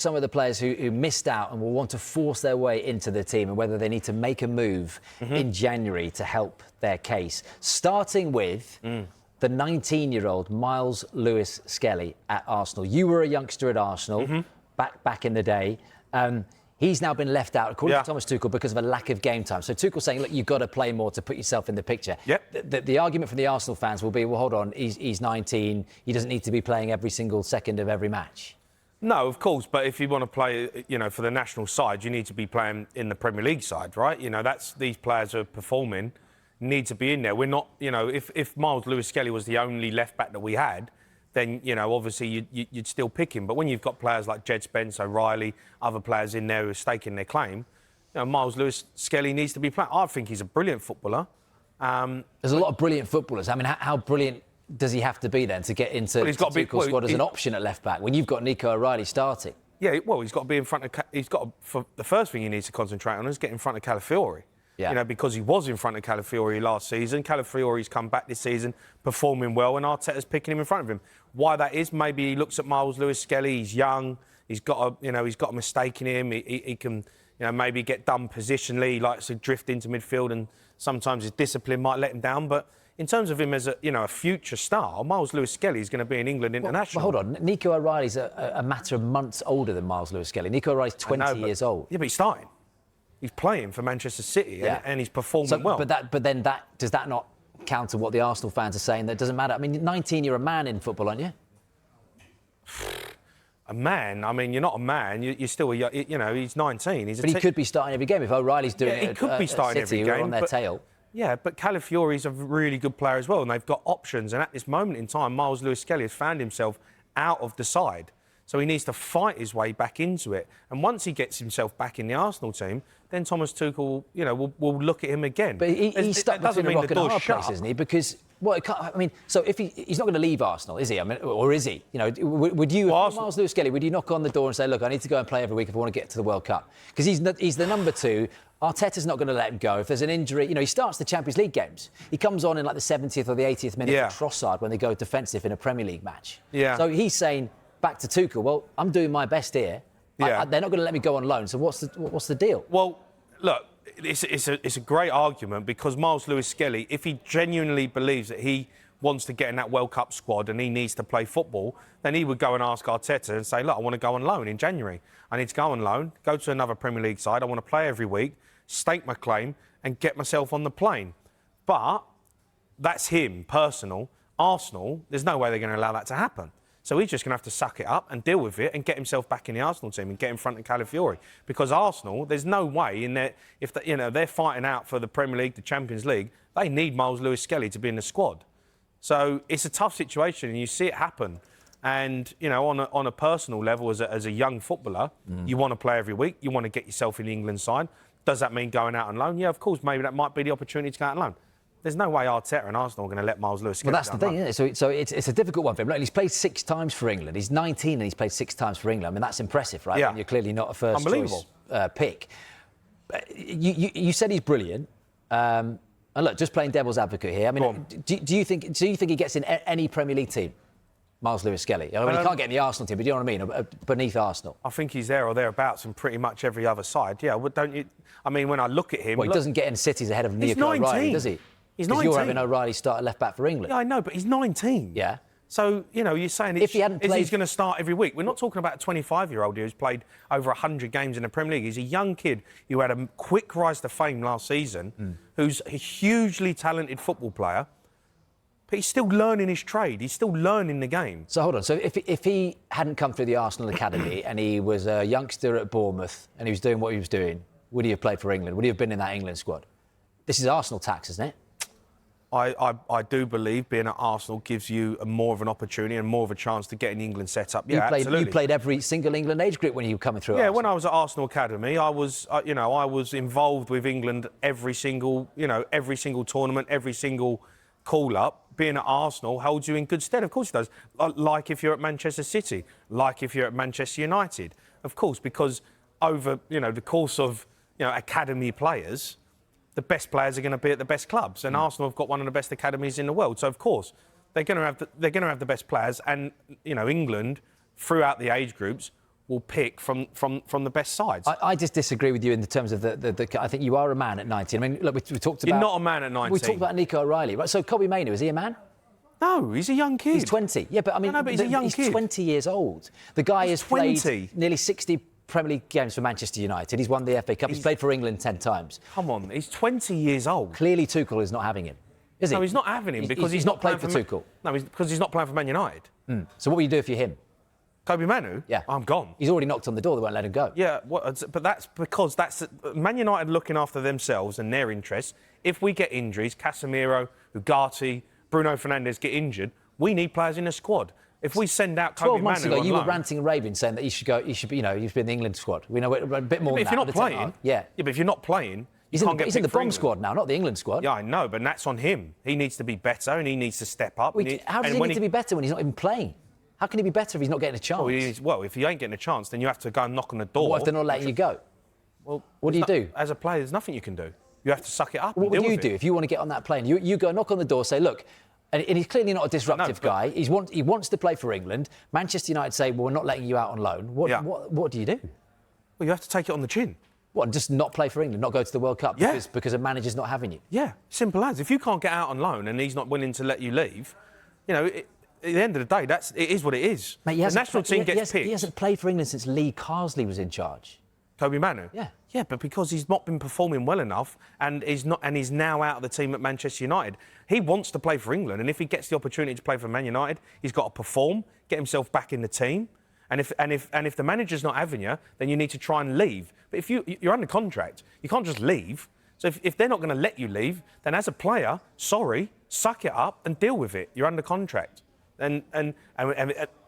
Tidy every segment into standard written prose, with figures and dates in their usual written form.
some of the players who missed out and will want to force their way into the team and whether they need to make a move in January to help their case. Starting with the 19-year-old Myles Lewis Skelly at Arsenal. You were a youngster at Arsenal back in the day. He's now been left out, according to Thomas Tuchel, because of a lack of game time. So Tuchel's saying, look, you've got to play more to put yourself in the picture. The argument from the Arsenal fans will be, well, hold on, he's 19. He doesn't need to be playing every single second of every match. No, of course, but if you want to play, for the national side, you need to be playing in the Premier League side, right? These players are performing, need to be in there. We're not, if Myles Lewis Skelly was the only left back that we had, then, obviously you'd still pick him. But when you've got players like Jed Spence, O'Reilly, other players in there who are staking their claim, Myles Lewis Skelly needs to be playing. I think he's a brilliant footballer. There's a lot of brilliant footballers. I mean, how brilliant does he have to be then to get into the Tuchel squad as an option at left back when you've got Nico O'Reilly starting? Yeah, well, he's got to be in front of. For the first thing he needs to concentrate on is get in front of Calafiori. Yeah. Because he was in front of Calafiori last season. Calafiori's come back this season, performing well, and Arteta's picking him in front of him. Why that is? Maybe he looks at Myles Lewis Skelly. He's young. He's got a mistake in him. He can, maybe get done positionally. He likes to drift into midfield, and sometimes his discipline might let him down. But in terms of him as a future star, Myles Lewis Skelly is going to be an England international. Well, hold on. Nico O'Reilly's a matter of months older than Myles Lewis Skelly. Nico O'Reilly's 20 years old. Yeah, but he's starting. He's playing for Manchester City and he's performing well. But then does that not counter what the Arsenal fans are saying? That doesn't matter. I mean, 19, you're a man in football, aren't you? A man? I mean, you're not a man. You're still he's 19. He could be starting every game if O'Reilly's doing it. He could be starting City, every game. On their tail. Yeah, but Calafiori's a really good player as well, and they've got options. And at this moment in time, Myles Lewis Skelly has found himself out of the side. So he needs to fight his way back into it. And once he gets himself back in the Arsenal team, then Thomas Tuchel, will look at him again. But he's stuck between a rock and a hard place, isn't he? Because, so if he's not going to leave Arsenal, is he? I mean, or is he? Would you, Myles Lewis Skelly, would you knock on the door and say, look, I need to go and play every week if I want to get to the World Cup? Because he's the number 2. Arteta's not going to let him go. If there's an injury, he starts the Champions League games. He comes on in like the 70th or the 80th minute for Trossard when they go defensive in a Premier League match. Yeah. So he's saying back to Tuchel, well, I'm doing my best here. They're not going to let me go on loan. So what's the deal? Well, look, it's a great argument because Myles Lewis Skelly, if he genuinely believes that he wants to get in that World Cup squad and he needs to play football, then he would go and ask Arteta and say, look, I want to go on loan in January. I need to go on loan, go to another Premier League side. I want to play every week, stake my claim and get myself on the plane. But that's him, personal. Arsenal, there's no way they're going to allow that to happen. So he's just going to have to suck it up and deal with it and get himself back in the Arsenal team and get in front of Calafiori. Because Arsenal, there's no way in there, if they're fighting out for the Premier League, the Champions League, they need Myles Lewis Skelly to be in the squad. So it's a tough situation and you see it happen. And, on a personal level, as a young footballer, you want to play every week. You want to get yourself in the England side. Does that mean going out on loan? Yeah, of course, maybe that might be the opportunity to go out on loan. There's no way Arteta and Arsenal are going to let Myles Lewis Skelly. Well, that's the thing, isn't it? So it's a difficult one for him. Look, he's played 6 times for England. He's 19 and he's played 6 times for England. I mean, that's impressive, right? Yeah. And you're clearly not a first-choice pick. You said he's brilliant. And look, just playing devil's advocate here. I mean, do you think he gets in any Premier League team, Myles Lewis Skelly? I mean, he can't get in the Arsenal team, but do you know what I mean? Beneath Arsenal. I think he's there or thereabouts in pretty much every other side. Yeah, well, don't you? I mean, when I look at him... Well, he doesn't get in cities ahead of Nico O'Reilly, does he? He's 19. You're having O'Reilly start at left-back for England. Yeah, I know, but he's 19. Yeah. So, you're saying if he hadn't played... he's going to start every week. We're not talking about a 25-year-old who's played over 100 games in the Premier League. He's a young kid who had a quick rise to fame last season, who's a hugely talented football player, but he's still learning his trade. He's still learning the game. So, hold on. So, if he hadn't come through the Arsenal Academy and he was a youngster at Bournemouth and he was doing what he was doing, would he have played for England? Would he have been in that England squad? This is Arsenal tax, isn't it? I do believe being at Arsenal gives you more of an opportunity and more of a chance to get an England set up. Yeah, absolutely. You played every single England age group when you were coming through. Yeah, Arsenal. when I was at Arsenal Academy, I was involved with England every single tournament, every single call-up. Being at Arsenal holds you in good stead. Of course it does. Like if you're at Manchester City, like if you're at Manchester United. Of course, because over, the course of, academy players, the best players are going to be at the best clubs, and Arsenal have got one of the best academies in the world. So of course they're going to have the best players, and England throughout the age groups will pick from the best sides. I just disagree with you in the terms of the I think you are a man at 19. I mean, look, we talked about... You're not a man at 19. We talked about Nico O'Reilly. Right, so Kobbie Mainoo, is he a man? No, he's a young kid. He's 20. Yeah, but I mean, no, but he's a young kid. He's 20 years old. The guy has 20. played nearly 60 Premier League games for Manchester United. He's won the FA Cup. He's played for England 10 times. Come on, he's 20 years old. Clearly, Tuchel is not having him, is he? No, he's not having him because he's not playing for Tuchel. No, because he's not playing for Man United. So what will you do if you're him? Kobbie Mainoo? Yeah. I'm gone. He's already knocked on the door. They won't let him go. Yeah, but that's because that's Man United looking after themselves and their interests. If we get injuries, Casemiro, Ugarte, Bruno Fernandes get injured, we need players in the squad. If we send out Kobbie 12 months Mainoo ago, you loan, were ranting and raving, saying that he should go. He should be, you know, he should be in the England squad. We know a bit more than if that. you're not playing, yeah, but if you're not playing, he's in the bomb squad now, not the England squad. Yeah, I know, but that's on him. He needs to be better and he needs to step up. How does he need to be better when he's not even playing? How can he be better if he's not getting a chance? Well, if you ain't getting a chance, then you have to go and knock on the door. What if they're not letting you go? Well, what do you do? As a player, there's nothing you can do. You have to suck it up. What would you do if you want to get on that plane? You go knock on the door, say, look, and he's clearly not a disruptive guy. He wants to play for England. Manchester United say, well, we're not letting you out on loan. What do you do? Well, you have to take it on the chin. What, just not play for England, not go to the World Cup because a manager's not having you? Yeah, simple as. If you can't get out on loan and he's not willing to let you leave, you know, at the end of the day, it is what it is. Mate, the national team gets picked. He hasn't played for England since Lee Carsley was in charge. Kobbie Mainoo? Yeah. Yeah, but because he's not been performing well enough and he's now out of the team at Manchester United. He wants to play for England, and if he gets the opportunity to play for Man United, he's got to perform, get himself back in the team. And if the manager's not having you, then you need to try and leave. But if you're under contract, you can't just leave. So if they're not going to let you leave, then as a player, sorry, suck it up and deal with it. You're under contract. And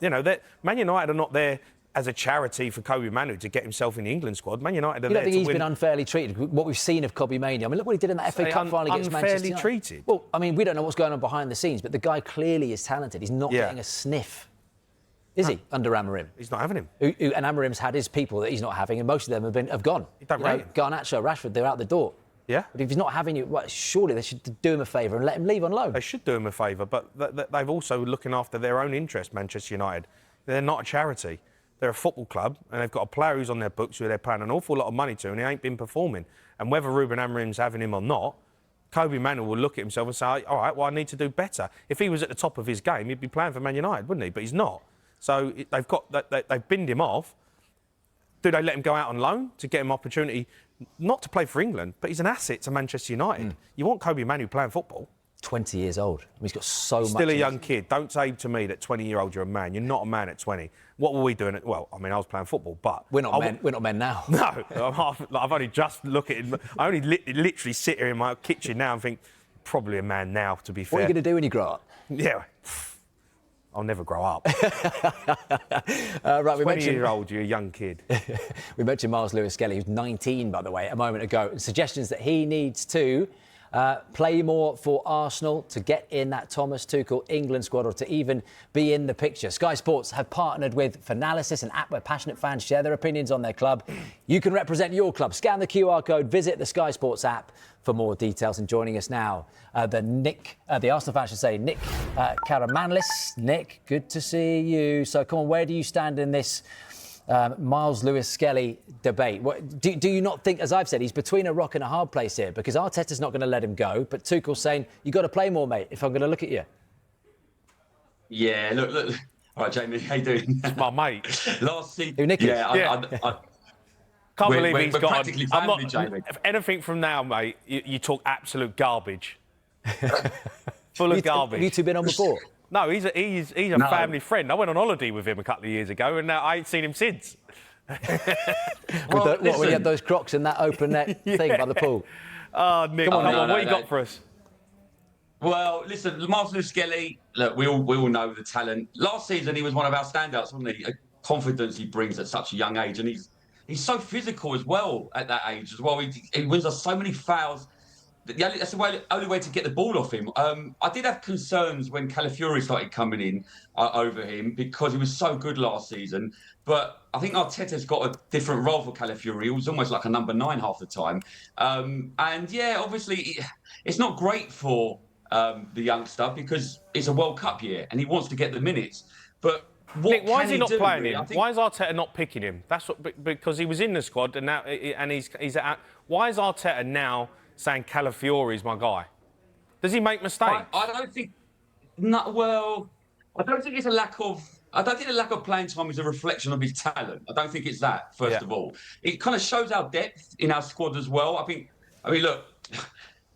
you know, that Man United are not there as a charity for Kobbie Mainoo to get himself in the England squad. Man United are there to win. You don't think he's been unfairly treated? What we've seen of Kobbie Mainoo. I mean, look what he did in that FA Cup final against Manchester United. Unfairly treated? Well, I mean, we don't know what's going on behind the scenes, but the guy clearly is talented. He's not getting a sniff. Is he, under Amorim? He's not having him. And Amorim's had his people that he's not having, and most of them have gone. You don't rate him. Garnacho, Rashford, they're out the door. Yeah. But if he's not having you, well, surely they should do him a favour and let him leave on loan. They should do him a favour, but they've also looking after their own interest, Manchester United. They're not a charity. They're a football club, and they've got a player who's on their books who they're paying an awful lot of money to, and he ain't been performing. And whether Ruben Amorim's having him or not, Kobbie Mainoo will look at himself and say, all right, well, I need to do better. If he was at the top of his game, he'd be playing for Man United, wouldn't he? But he's not. So they've binned him off. Do they let him go out on loan to get him opportunity, not to play for England, but he's an asset to Manchester United. You want Kobbie Mainoo playing football. 20 years old. I mean, he's got so much. Still a young kid. Don't say to me that 20-year-old you're a man. You're not a man at 20. What were we doing? Well, I mean, I was playing football, but we're not men. We're not men now. No, I've only just look at it. I only literally sit here in my kitchen now and think, probably a man now. To be fair. What are you going to do when you grow up? Yeah. I'll never grow up. Right, 20-year-old, you're a young kid. We mentioned Myles Lewis Skelly, who's 19, by the way, a moment ago. Suggestions that he needs to play more for Arsenal to get in that Thomas Tuchel England squad or to even be in the picture. Sky Sports have partnered with Finalysis, an app where passionate fans share their opinions on their club. You can represent your club. Scan the QR code, visit the Sky Sports app for more details. And joining us now, the Arsenal fan should say, Nick Karamanlis. Nick, good to see you. So come on, where do you stand in this Myles Lewis Skelly debate? Do you not think, as I've said, he's between a rock and a hard place here? Because Arteta's not going to let him go, but Tuchel's saying, you've got to play more, mate, if I'm going to look at you. Yeah, look. All right, Jamie, how you doing? It's my mate. Last season. Who, Nick? Yeah. Can't believe he's we're got practically family, Jamie. If anything from now, mate, you talk absolute garbage. Full of garbage. Have you two been on before? No, he's a family friend. I went on holiday with him a couple of years ago, and I ain't seen him since. When you had those Crocs in that open net thing by the pool? Oh, Nick, come on, what you got for us? Well, listen, Myles Lewis Skelly, look, we all know the talent. Last season, he was one of our standouts, wasn't he? A confidence he brings at such a young age, and he's so physical as well at that age as well. He wins us so many fouls. That's the only way to get the ball off him. I did have concerns when Calafiori started coming in over him because he was so good last season. But I think Arteta's got a different role for Calafiori. He was almost like a number 9 half the time. And yeah, obviously, it's not great for the youngster because it's a World Cup year and he wants to get the minutes. But what Nick, why can is he not do, playing really? him? Why is Arteta not picking him? That's what, because he was in the squad and now he's at. Why is Arteta now saying Calafiori's my guy? Does he make mistakes? I don't think. No, well, I don't think it's a lack of. I don't think the lack of playing time is a reflection of his talent. I don't think it's that. First of all, it kind of shows our depth in our squad as well. I mean, look.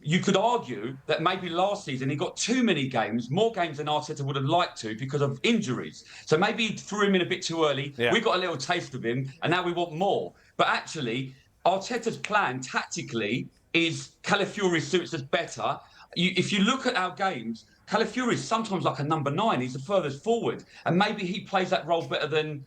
You could argue that maybe last season he got too many games, more games than Arteta would have liked to because of injuries. So maybe he threw him in a bit too early. Yeah. We got a little taste of him, and now we want more. But actually, Arteta's plan tactically is Calafiori suits us better. If you look at our games, Calafiori is sometimes like a number 9. He's the furthest forward, and maybe he plays that role better than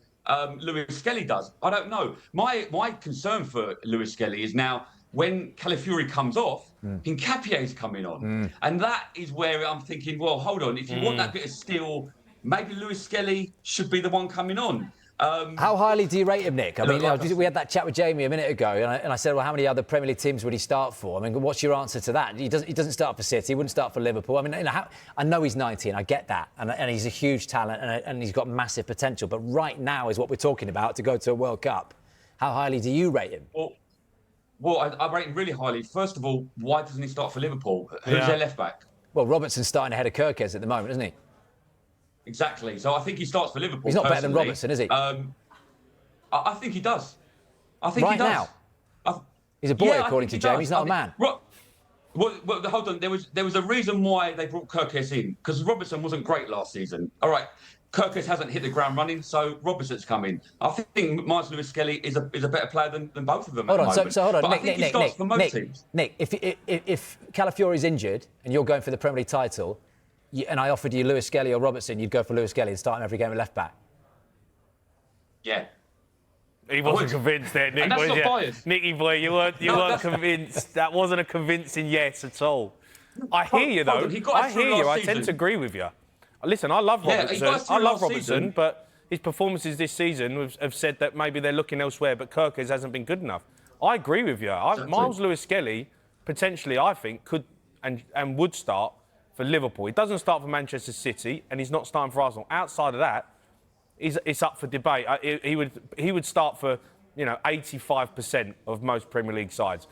Lewis-Skelly does. I don't know. My concern for Lewis-Skelly is now, when Calafiori comes off, Hincapie's coming on. And that is where I'm thinking, well, hold on. If you want that bit of steel, maybe Lewis-Skelly should be the one coming on. How highly do you rate him, Nick? I mean, like we had that chat with Jamie a minute ago, and I said, well, how many other Premier League teams would he start for? I mean, what's your answer to that? He doesn't start for City. He wouldn't start for Liverpool. I mean, I know he's 19. I get that. And he's a huge talent, and he's got massive potential. But right now is what we're talking about, to go to a World Cup. How highly do you rate him? Well, I rate him really highly. First of all, why doesn't he start for Liverpool? Who's their left back? Well, Robertson's starting ahead of Kirkes at the moment, isn't he? Exactly. So I think he starts for Liverpool. He's not better than Robertson, is he? I think he does. I think right he does. Now? He's a boy, according to Jamie. He's not a man. Well, hold on. There was a reason why they brought Kirkes in, because Robertson wasn't great last season. All right. Kirkes hasn't hit the ground running, so Robertson's come in. I think Myles Lewis-Skelly is a better player than both of them. Hold on, so hold on, but Nick, I think he Nick, starts Nick, for most teams. Nick, if Calafiori's injured and you're going for the Premier League title, and I offered you Lewis-Skelly or Robertson, you'd go for Lewis-Skelly and start him every game at left back. Yeah. He wasn't convinced there, Nick, and that's was not you? biased. Nicky boy, you weren't convinced. That wasn't a convincing yes at all. I hear you, though. I hear you. I tend to agree with you. Listen, I love Robertson. I love Robertson, but his performances this season have said that maybe they're looking elsewhere, but Kirkes hasn't been good enough. I agree with you. Myles Lewis-Skelly, potentially, I think, could and would start for Liverpool. He doesn't start for Manchester City, and he's not starting for Arsenal. Outside of that, it's up for debate. He would start for 85% of most Premier League sides.